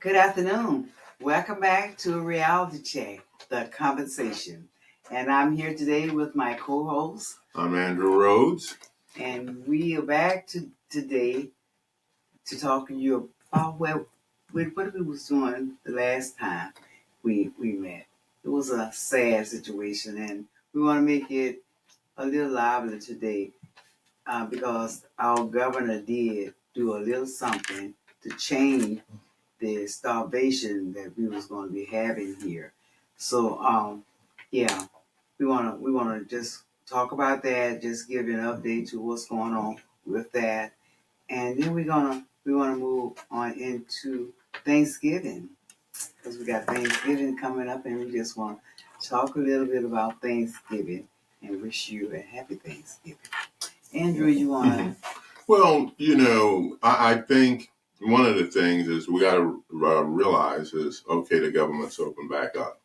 Good afternoon. Welcome back to Reality Check, the conversation. And I'm here today with my co-host. I'm Andrew Rhodes. And we are back today to talk to you about what we was doing the last time we met. It was a sad situation, and we want to make it a little lively today because our governor did do a little something to change the starvation that we was going to be having here. So yeah, we wanna just talk about that, just give you an update to what's going on with that, and then we wanna move on into Thanksgiving because we got Thanksgiving coming up, and we just want to talk a little bit about Thanksgiving and wish you a happy Thanksgiving. Andrew, you want to? Well, I think one of the things is we got to realize is, okay, the government's open back up.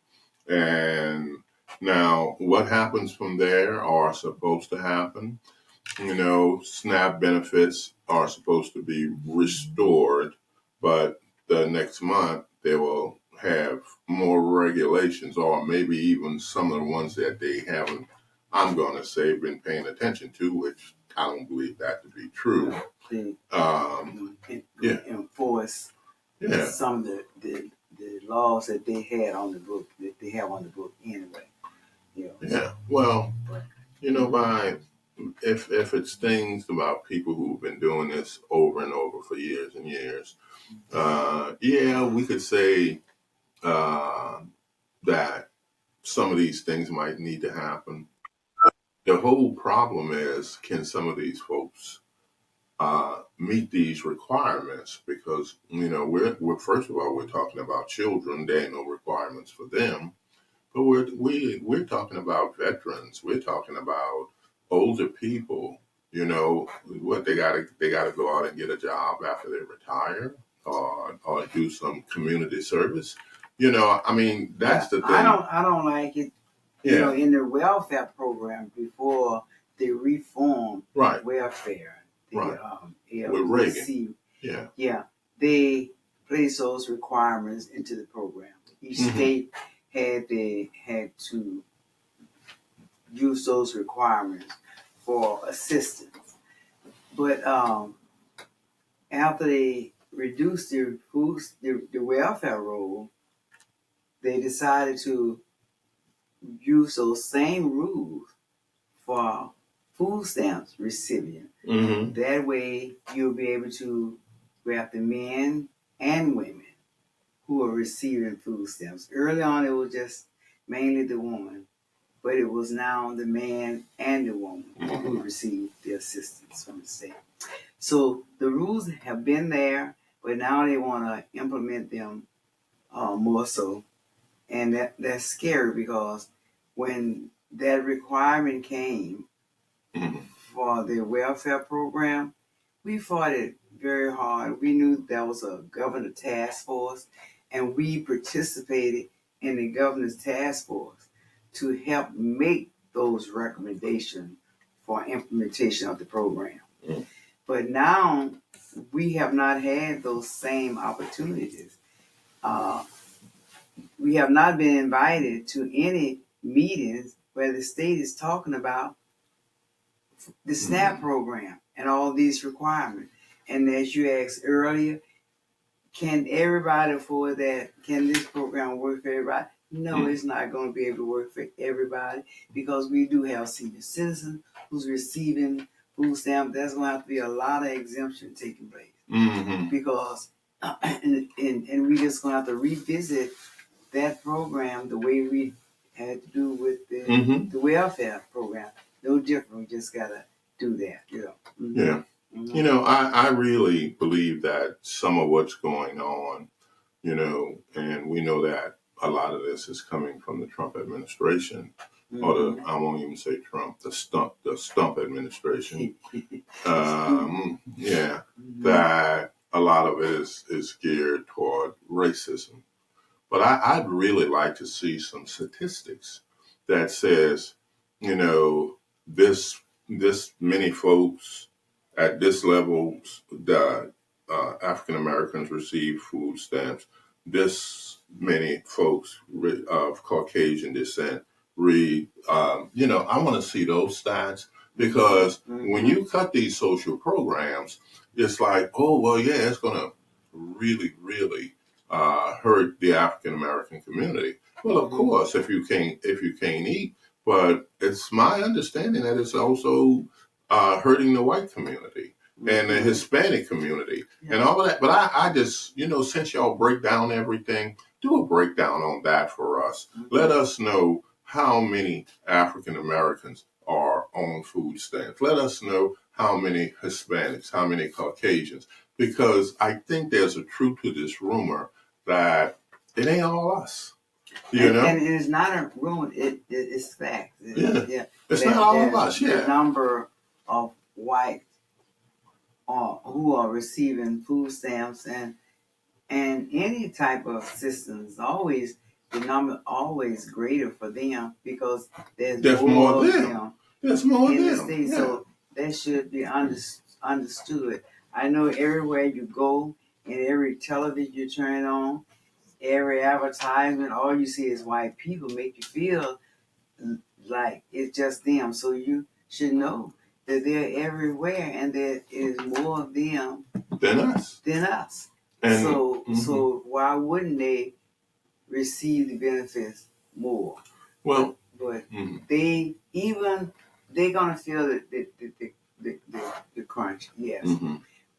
And now what happens from there are supposed to happen. SNAP benefits are supposed to be restored, but the next month they will have more regulations, or maybe even some of the ones that they haven't, I'm going to say, been paying attention to, which I don't believe that to be true. Enforce some of the laws that they had on the book, that they have on the book anyway. Yeah. Well, by if it's things about people who've been doing this over and over for years and years, we could say that some of these things might need to happen. The whole problem is, can some of these folks meet these requirements? Because we're first of all, we're talking about children. There ain't no requirements for them. But we're talking about veterans. We're talking about older people. What they gotta go out and get a job after they retire, or do some community service. That's the thing. I don't like it. In the welfare program before they reformed welfare, with Reagan. They placed those requirements into the program. Each state had to use those requirements for assistance. But after they reduced the welfare roll, they decided to use those same rules for food stamps recipient. That way, you'll be able to grab the men and women who are receiving food stamps. Early on, it was just mainly the woman, but it was now the man and the woman who received the assistance from the state. So the rules have been there, but now they want to implement them more so. And that's scary because when that requirement came for the welfare program, we fought it very hard. We knew there was a governor task force, and we participated in the governor's task force to help make those recommendations for implementation of the program. But now we have not had those same opportunities. We have not been invited to any meetings where the state is talking about the SNAP program and all these requirements. And as you asked earlier, can everybody afford that? Can this program work for everybody? No, it's not going to be able to work for everybody because we do have senior citizens who's receiving food stamps. There's going to have to be a lot of exemption taking place because, and we just going to have to revisit that program the way we had to do with the welfare program. No different. We just got to do that. Yeah. I really believe that some of what's going on, and we know that a lot of this is coming from the Trump administration, or I won't even say Trump, the stump administration. That a lot of it is geared toward racism. But I'd really like to see some statistics that says, this many folks at this level, the African Americans receive food stamps. this many folks of Caucasian descent read. I want to see those stats because when you cut these social programs, it's like, oh well, yeah, it's going to really, really hurt the African American community. Well, of course, if you can't eat, but it's my understanding that it's also hurting the white community and the Hispanic community and all of that. But I just, since y'all break down everything, do a breakdown on that for us. Let us know how many African Americans are on food stamps. Let us know how many Hispanics, how many Caucasians, because I think there's a truth to this rumor that it ain't all us. And it's not a rumor, it's fact. It's not all of us. The number of whites who are receiving food stamps and any type of assistance, the number always greater for them because there's more of them. There's more in of the state. So that should be understood. I know everywhere you go, and every television you turn on, every advertisement, all you see is white people, make you feel like it's just them. So you should know that they're everywhere and there is more of them than us. And so why wouldn't they receive the benefits more? Well, but they're gonna feel the crunch, yes,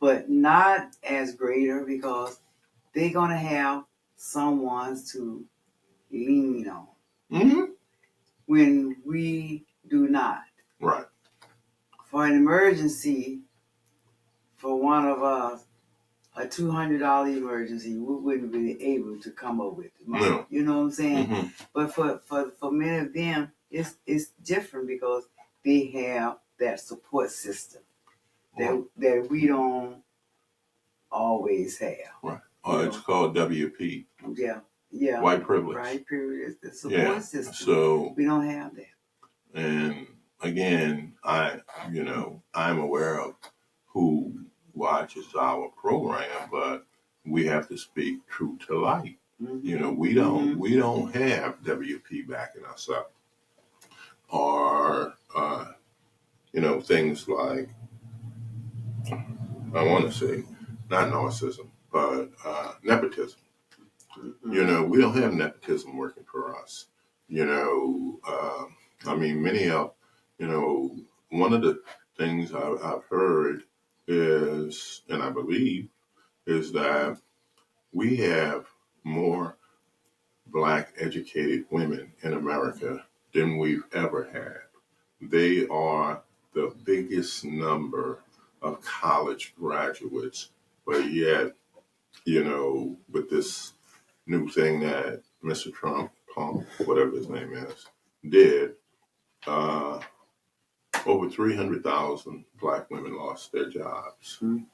but not as greater because they're gonna have someone to lean on when we do not. Right. For an emergency, for one of us, a $200 emergency, we wouldn't be able to come up with money. No. You know what I'm saying? But for many of them, it's different because they have that support system that we don't always have. Right. It's called WP. Yeah. White privilege. White privilege. The support system. So we don't have that. And again, I'm aware of who watches our program, but we have to speak true to life. We don't have WP backing us up, or things like, I want to say, not narcissism, but nepotism. We don't have nepotism working for us. Many of, one of the things I've heard is, and I believe, is that we have more Black educated women in America than we've ever had. They are the biggest number of college graduates, but yet, with this new thing that Mr. Trump, whatever his name is, did, over 300,000 Black women lost their jobs. And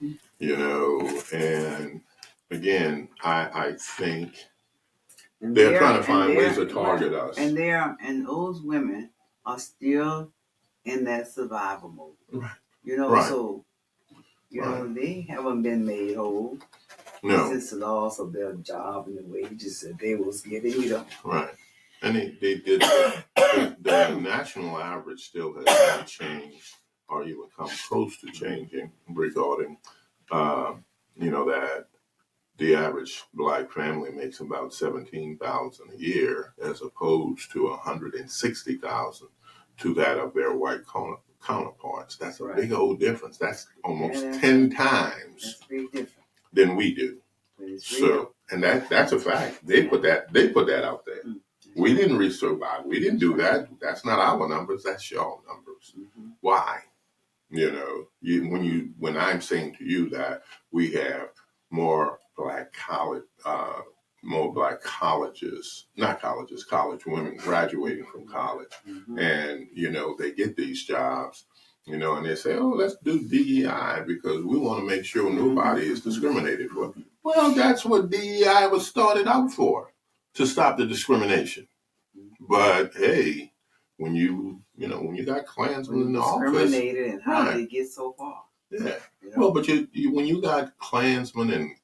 again, I think they're trying to find ways to target us. And those women are still in that survival mode. Right. So they haven't been made whole. No. Since the loss of their job and the wages that they was getting, Right. And they did the national average still has not changed or even come close to changing regarding, that the average Black family makes about $17,000 a year as opposed to $160,000 to that of their white counterparts. That's a big old difference. That's almost 10 times than we do. So, and that's a fact. They put that out there. We didn't research. We didn't do that. That's not our numbers. That's your numbers. Why? When I'm saying to you that we have more Black college women graduating from college, and they get these jobs, and they say, oh, let's do DEI because we want to make sure nobody is discriminated for. Well, that's what DEI was started out for, to stop the discrimination. But hey, when you got Klansmen in the office, discriminated and how they get so far. Yeah. Well, but when you got Klansmen and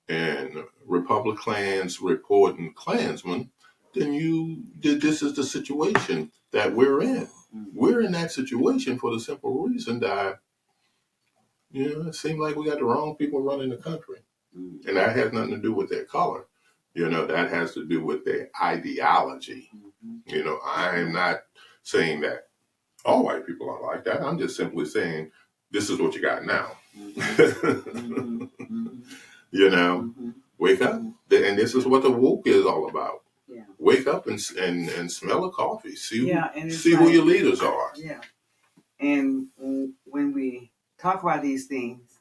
and Republicans reporting Klansmen, then this is the situation that we're in. We're in that situation for the simple reason that, it seems like we got the wrong people running the country. And that has nothing to do with their color. That has to do with their ideology. I'm not saying that all white people are like that. I'm just simply saying this is what you got now. Wake up. And this is what the woke is all about. Yeah. Wake up and smell a coffee. See who like, your leaders are. Yeah. And when we talk about these things,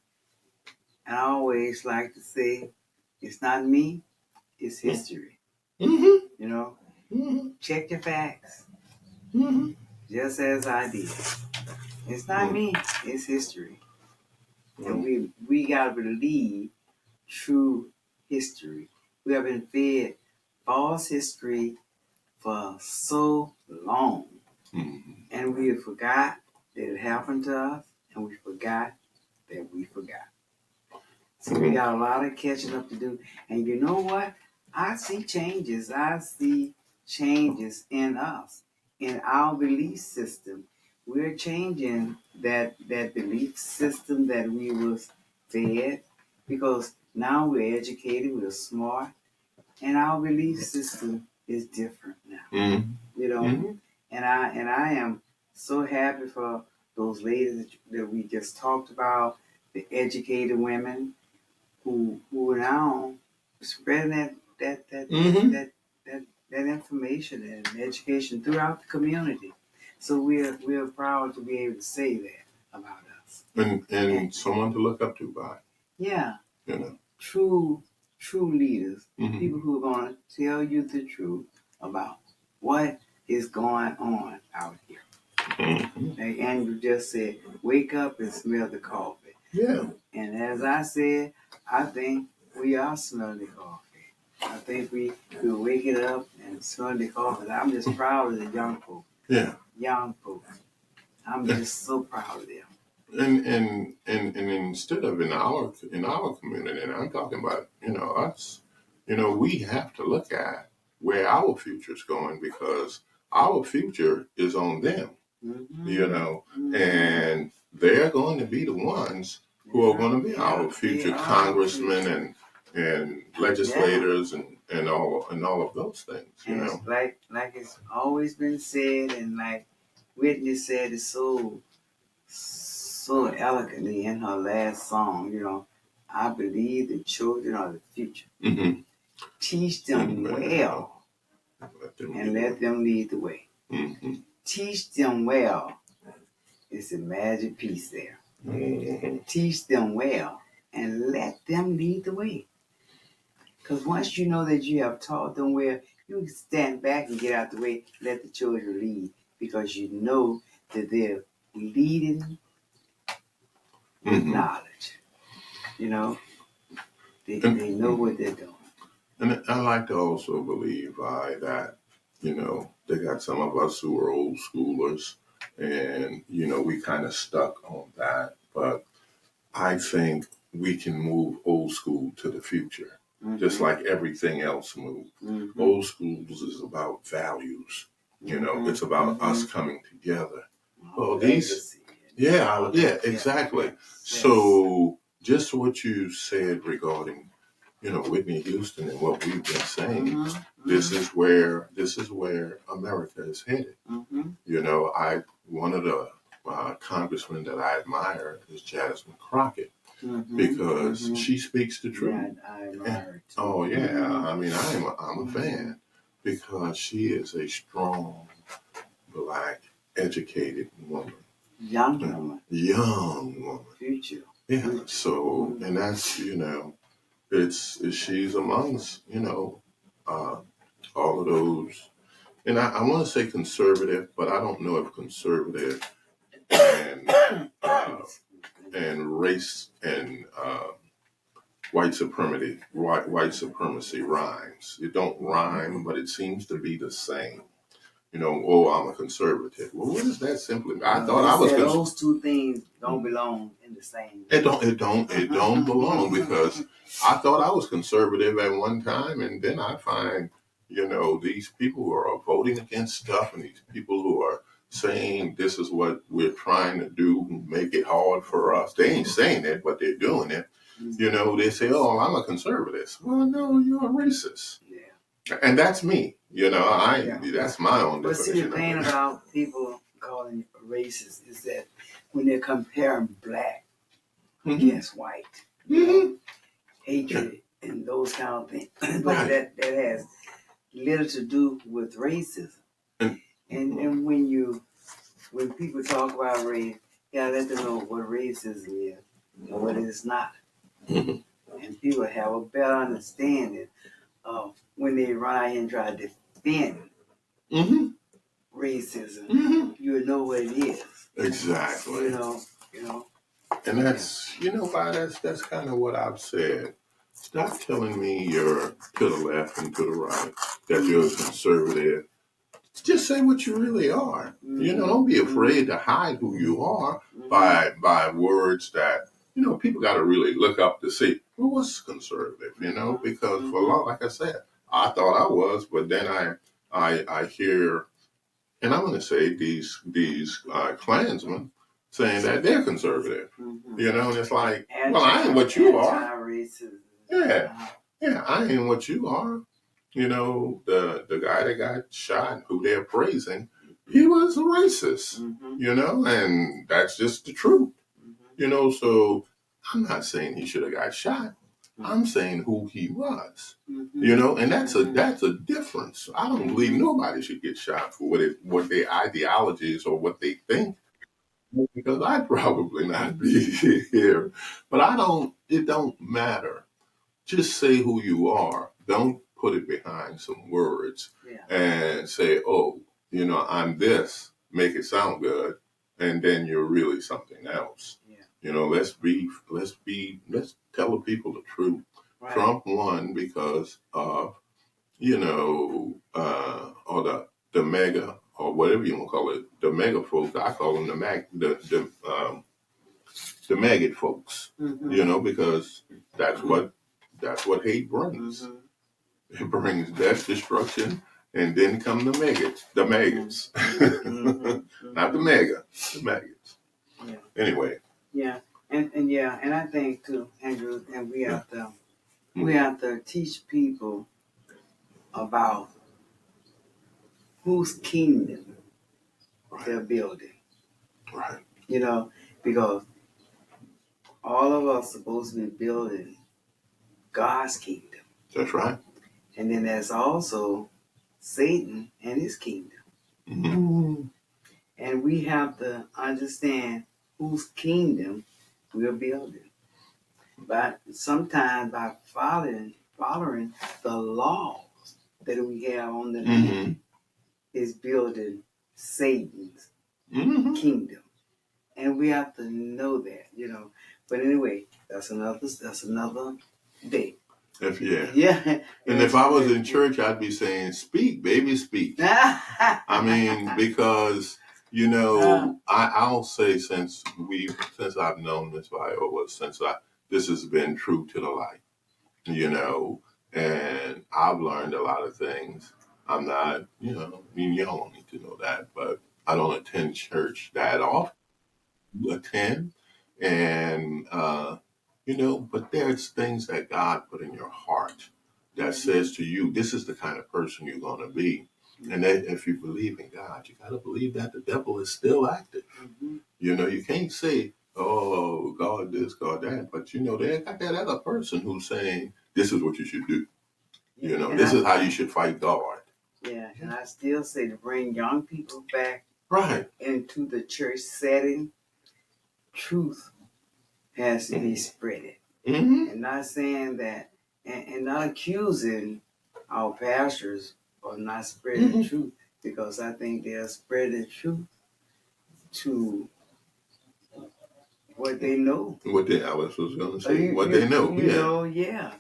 I always like to say, it's not me, it's history. Mm-hmm. Check your facts. Mm-hmm. Just as I did. It's not me, it's history. And we gotta believe true history. We have been fed false history for so long. And we forgot that it happened to us, and we forgot that we forgot. So we got a lot of catching up to do. And you know what? I see changes. I see changes in us, in our belief system. We're changing that belief system that we was fed, because now we're educated, we're smart, and our belief system is different now. And I am so happy for those ladies that we just talked about, the educated women who are now spreading that information and education throughout the community. So we're proud to be able to say that about us. And someone to look up to by. Yeah. True leaders, people who are going to tell you the truth about what is going on out here. Like Andrew just said, wake up and smell the coffee. Yeah. And as I said, I think we are smelling the coffee. I think we're waking up and smelling the coffee. I'm just proud of the young folks. Yeah. Young folks. I'm just so proud of them. And instead of in our community, and I'm talking about us, we have to look at where our future is going, because our future is on them. And they're going to be the ones who are going to be our future congressmen and legislators and all of those things. Like it's always been said, and like Whitney said it so eloquently in her last song. I believe the children are the future. Teach them well, and let them lead the way. Teach them well. It's a magic piece there. Teach them well and let them lead the way. Because once you know that you have taught them well, you can stand back and get out the way, let the children lead, because you know that they're leading with knowledge. They know what they're doing. And I like to also believe that, they got some of us who are old schoolers, and, we kind of stuck on that. But I think we can move old school to the future, just like everything else moves. Old schools is about values. It's about us coming together. Well, exactly. So just what you said regarding, Whitney Houston and what we've been saying, this is where America is headed. One of the congressmen that I admire is Jasmine Crockett, because she speaks the truth. Yeah, I admire her too. Oh yeah, I mean I'm a fan, because she is a strong, Black, educated woman. Young woman. Future. Yeah. So, and that's she's amongst all of those, and I want to say conservative, but I don't know if conservative and race and white supremacy rhymes. It don't rhyme, but it seems to be the same. oh, I'm a conservative. Well, what does that simply mean? I thought They I was said those two things don't belong in the same. It don't belong, because I thought I was conservative at one time, and then I find, these people who are voting against stuff, and these people who are saying this is what we're trying to do, make it hard for us. They ain't saying it, but they're doing it. They say, "Oh, I'm a conservative." Well, no, you're a racist. Yeah. And that's me. That's my own But see, definition the thing about people calling racist is that when they're comparing black against white, hatred and those kind of things, but that has little to do with racism. And when people talk about race, you gotta let them know what racism is and what it is not. And people have a better understanding of when they run out here and try to defend racism. You know what it is. Exactly. You know. And that's that's kind of what I've said. Stop telling me you're to the left and to the right, that you're a conservative. Just say what you really are. Don't be afraid to hide who you are by words that, people got to really look up to see, well, what's conservative, because for a long, like I said, I thought I was, but then I hear, and I'm going to say these Klansmen saying that they're conservative, and it's like, well, I ain't what you are. Yeah, I ain't what you are. The guy that got shot, who they're praising, he was a racist, and that's just the truth. So I'm not saying he should have got shot. I'm saying who he was, and that's a difference. I don't believe nobody should get shot for what their ideologies or what they think, because I'd probably not be here. But it don't matter. Just say who you are. Don't put it behind some words and say, oh, I'm this, make it sound good, and then you're really something else. Let's tell the people the truth. Right. Trump won because of, or the mega, or whatever you want to call it, the mega folks. I call them the maggot folks, because that's what hate brings. It brings death, destruction, and then come the maggots. Not the mega, the maggots. Yeah. Anyway. Yeah, and I think too, Andrew, and we have to teach people about whose kingdom they're building. Right. Because all of us are supposed to be building God's kingdom. That's right. And then there's also Satan and his kingdom. And we have to understand whose kingdom we're building. But sometimes by following the laws that we have on the land is building Satan's kingdom. And we have to know that, But anyway, that's another day. And if I was in church, I'd be saying, "Speak, baby, speak." I mean, because I'll say since I've known Miss Viola, this has been true to the life, and I've learned a lot of things. I'm not, y'all don't need to know that, but I don't attend church that often. Attend, and but there's things that God put in your heart that says to you, this is the kind of person you're going to be. And that if you believe in God, you got to believe that the devil is still active. You can't say, oh, God this, God that, but they got that other person who's saying, this is what you should do. This is how you should fight God. Yeah, and I still say to bring young people back into the church setting, truth has to be spreaded. And not saying that, and not accusing our pastors of not spreading the truth, because I think they're spreading the truth to what they know. I was going to say, what they know. Yeah.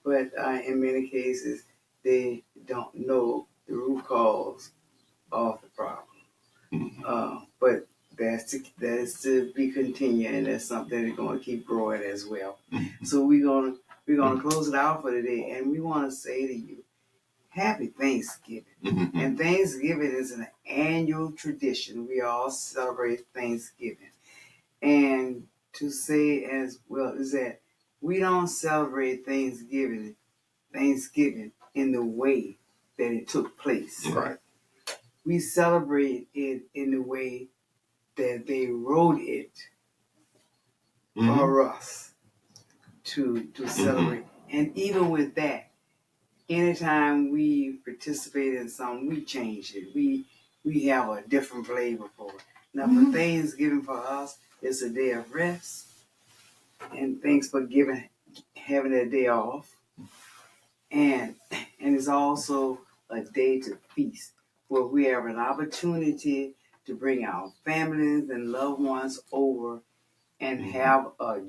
But in many cases, they don't know the root cause of the problem. But that's to be continued, and that's something that's going to keep growing as well. So we're gonna close it out for today, and we want to say to you, Happy Thanksgiving. And Thanksgiving is an annual tradition. We all celebrate Thanksgiving, and to say as well is that we don't celebrate Thanksgiving in the way that it took place. Right. We celebrate it in the way that they wrote it for us to celebrate. And even with that, anytime we participate in something, we change it. We have a different flavor for it. Now, for Thanksgiving for us, it's a day of rest. And thanks for having that day off. And it's also a day to feast, where we have an opportunity to bring our families and loved ones over and have a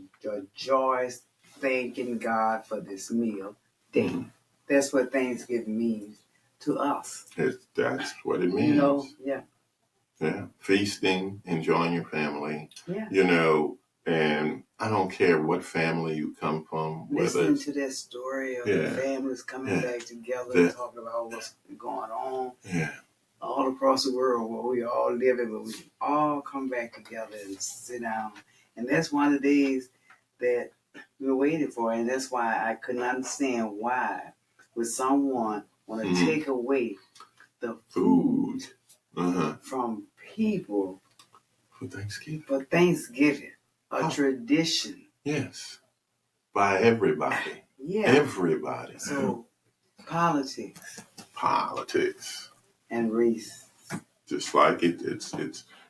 joyous thanking God for this meal day. That's what Thanksgiving means to us. That's what it means. You know, yeah. Yeah. Feasting, enjoying your family. Yeah. You know, and I don't care what family you come from. Listening to that story of the families coming back together and talking about what's going on all across the world where we all live in, but we all come back together and sit down. And that's one of the days that we're waiting for. And that's why I couldn't understand why would someone want to take away the food from people for Thanksgiving. A tradition. Yes. By everybody. Yeah. Everybody. So politics. And race. Just like it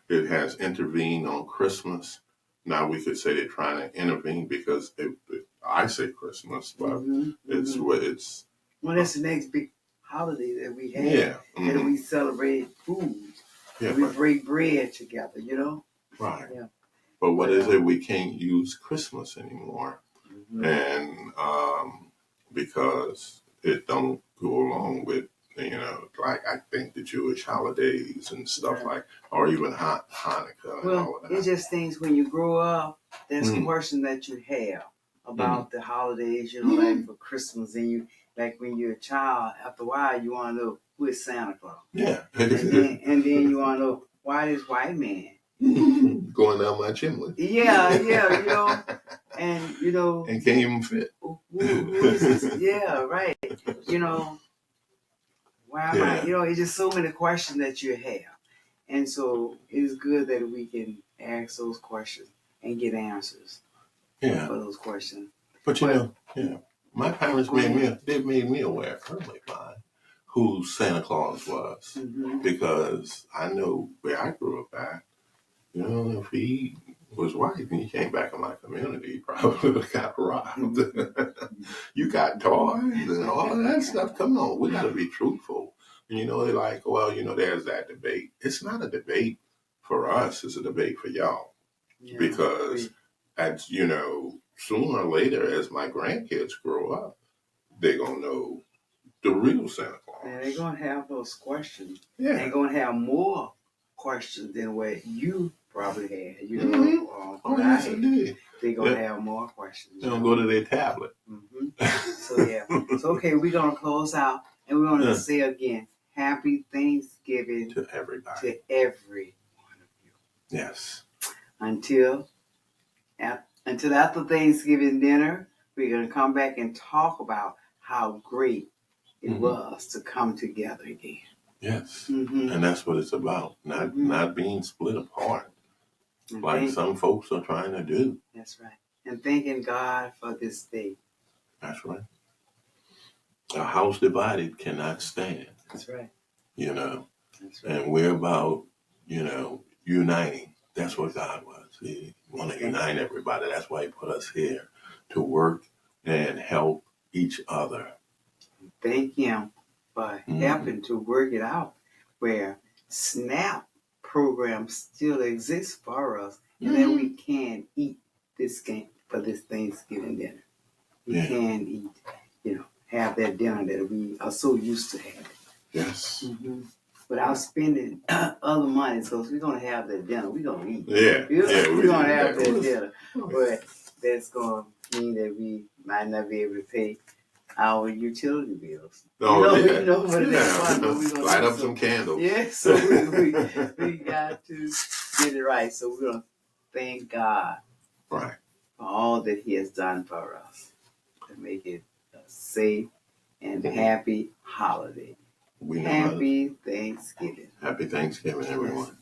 has intervened on Christmas. Now we could say they're trying to intervene because I say Christmas, but it's what it's. Well, that's the next big holiday that we have. And we celebrate food. Yeah, we break bread together, you know? Right. Yeah. But what is it? We can't use Christmas anymore. And because it don't go along with, like I think the Jewish holidays and stuff like, or even Hanukkah and all of that. It's just things when you grow up, there's a question that you have about the holidays, like for Christmas, and you, like when you're a child, after a while you want to know who is Santa Claus. Yeah. and then you want to know why this white man going down my chimney. Yeah, and and can't even fit. Who is this? Yeah, right. Why am I? It's just so many questions that you have, and so it's good that we can ask those questions and get answers. For those questions. But my parents made me aware early on who Santa Claus was because I know where I grew up at. If he was white and he came back in my community, he probably would have got robbed. You got toys and all of that stuff. Come on, we got to be truthful. And they're like, well, there's that debate. It's not a debate for us. It's a debate for y'all. Because, sooner or later, as my grandkids grow up, they're going to know the real Santa Claus. And they're going to have those questions. Yeah. They're going to have more questions than what you probably had, yes, indeed. They're going to have more questions. They're going to go to their tablet. So, okay, we're going to close out, and we're going to say again, Happy Thanksgiving to everybody. To every one of you. Yes. Until after Thanksgiving dinner, we're going to come back and talk about how great it was to come together again. Yes. And that's what it's about. Not being split apart like some folks are trying to do. That's right. And thanking God for this day. That's right. A house divided cannot stand. That's right. That's right. And we're about, uniting. That's what God was. He wanted to unite everybody. That's why he put us here to work and help each other. Thank him for helping to work it out where SNAP programs still exist for us and then we can eat this for this Thanksgiving dinner. We can eat, have that dinner that we are so used to having. Yes. Mm-hmm. Without spending other money, so we're gonna have that dinner. We're gonna eat. Yeah. We're gonna have that was, dinner, but that's gonna mean that we might not be able to pay our utility bills. Oh, yeah. You know what it is. But we're gonna Light do up some candles. Yeah, so we got to get it right. So we're gonna thank God Right. for all that He has done for us to make it a safe and happy holiday. We know Happy Thanksgiving. Happy Thanksgiving, everyone.